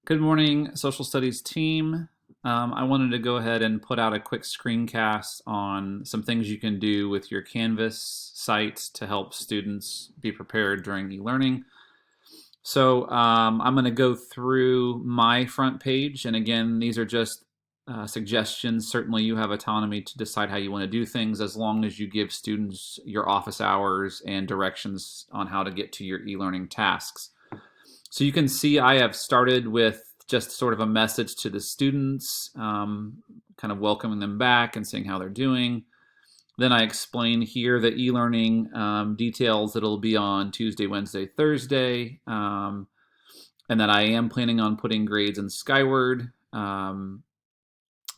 Good morning, social studies team. I wanted to go ahead and put out a quick screencast on some things you can do with your Canvas site to help students be prepared during e-learning. So I'm going to go through my front page, and again, these are just suggestions. Certainly, you have autonomy to decide how you want to do things as long as you give students your office hours and directions on how to get to your e-learning tasks. So you can see I have started with just sort of a message to the students, kind of welcoming them back and seeing how they're doing. Then I explain here the e-learning details that'll be on Tuesday, Wednesday, Thursday, and that I am planning on putting grades in Skyward. I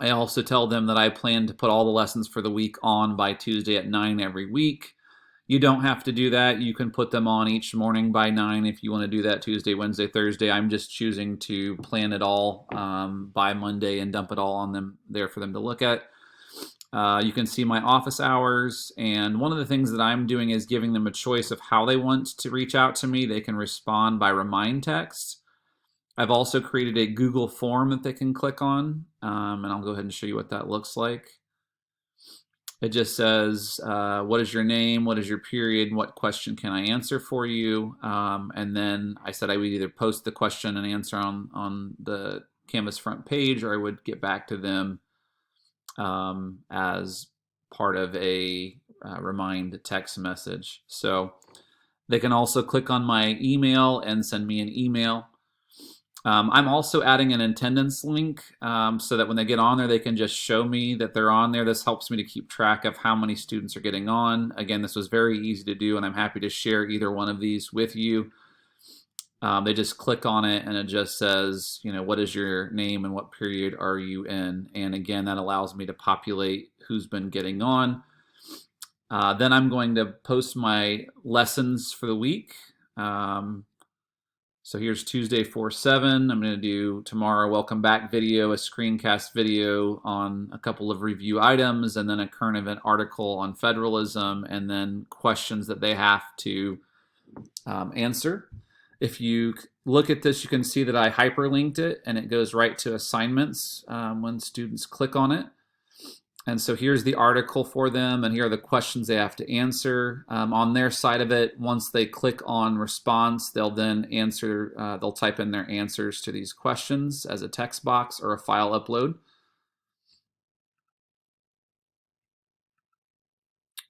also tell them that I plan to put all the lessons for the week on by Tuesday at 9 every week. You don't have to do that. You can put them on each morning by 9 if you want to do that Tuesday, Wednesday, Thursday. I'm just choosing to plan it all by Monday and dump it all on them there for them to look at. You can see my office hours, and one of the things that I'm doing is giving them a choice of how they want to reach out to me. They can respond by remind text. I've also created a Google form that they can click on, and I'll go ahead and show you what that looks like. It just says, what is your name, what is your period, and what question can I answer for you? And then I said I would either post the question and answer on the Canvas front page, or I would get back to them as part of a remind text message. So they can also click on my email and send me an email. I'm also adding an attendance link so that when they get on there, they can just show me that they're on there. This helps me to keep track of how many students are getting on. Again, this was very easy to do, and I'm happy to share either one of these with you. They just click on it, and it just says, what is your name and what period are you in? And again, that allows me to populate who's been getting on. Then I'm going to post my lessons for the week. So here's Tuesday 4/7. I'm going to do tomorrow welcome back video, a screencast video on a couple of review items, and then a current event article on federalism, and then questions that they have to answer. If you look at this, you can see that I hyperlinked it, and it goes right to assignments when students click on it. And so here's the article for them, and here are the questions they have to answer. On their side of it, once they click on response, they'll then answer, they'll type in their answers to these questions as a text box or a file upload.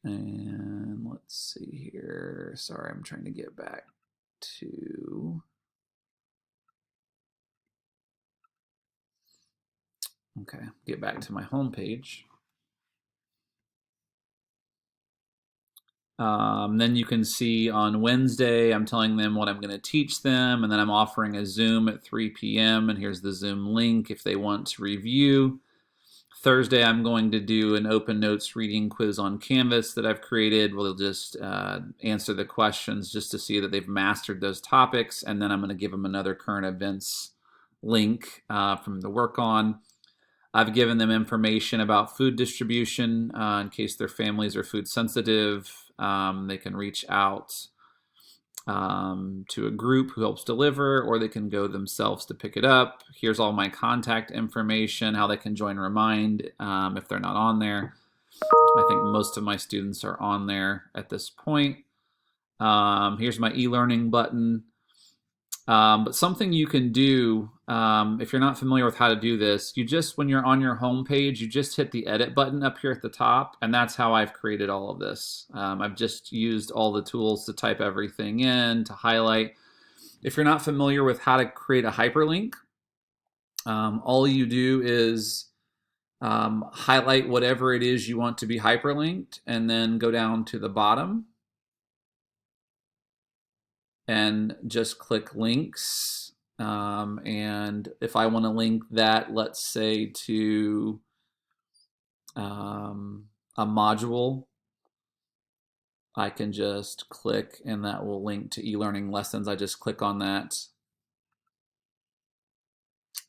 And let's see here. Sorry, I'm trying to get back to... Okay, get back to my home page. Then you can see on Wednesday, I'm telling them what I'm going to teach them, and then I'm offering a Zoom at 3 p.m. And here's the Zoom link if they want to review. Thursday, I'm going to do an open notes reading quiz on Canvas that I've created. We'll just answer the questions just to see that they've mastered those topics, and then I'm going to give them another current events link from the work on. I've given them information about food distribution in case their families are food sensitive. They can reach out to a group who helps deliver, or they can go themselves to pick it up. Here's all my contact information, how they can join Remind if they're not on there. I think most of my students are on there at this point. Here's my e-learning button. But something you can do, if you're not familiar with how to do this, you just, when you're on your home page, you just hit the edit button up here at the top, and that's how I've created all of this. I've just used all the tools to type everything in, to highlight. If you're not familiar with how to create a hyperlink, all you do is highlight whatever it is you want to be hyperlinked, and then go down to the bottom and just click links. And if I want to link that, let's say to a module, I can just click and that will link to e-learning lessons. I just click on that.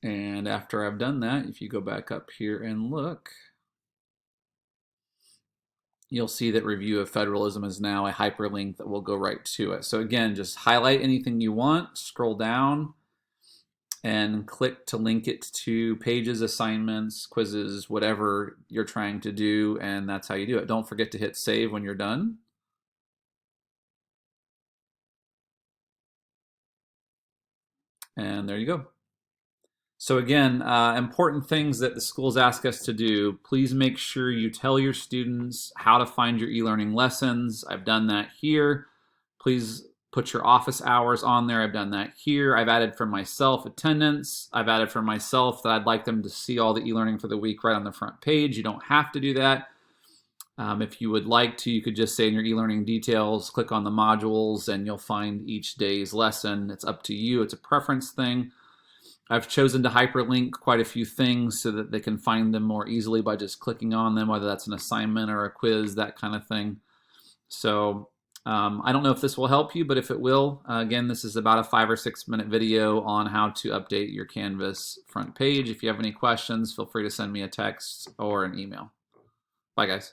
And after I've done that, if you go back up here and look, you'll see that review of federalism is now a hyperlink that will go right to it. So again, just highlight anything you want, scroll down, and click to link it to pages, assignments, quizzes, whatever you're trying to do, and that's how you do it. Don't forget to hit save when you're done. And there you go. So again, important things that the schools ask us to do. Please make sure you tell your students how to find your e-learning lessons. I've done that here. Please put your office hours on there. I've done that here. I've added for myself attendance. I've added for myself that I'd like them to see all the e-learning for the week right on the front page. You don't have to do that. If you would like to, you could just say in your e-learning details, click on the modules, and you'll find each day's lesson. It's up to you. It's a preference thing. I've chosen to hyperlink quite a few things so that they can find them more easily by just clicking on them, whether that's an assignment or a quiz, that kind of thing. So I don't know if this will help you, but if it will, again, this is about a 5 or 6 minute video on how to update your Canvas front page. If you have any questions, feel free to send me a text or an email. Bye, guys.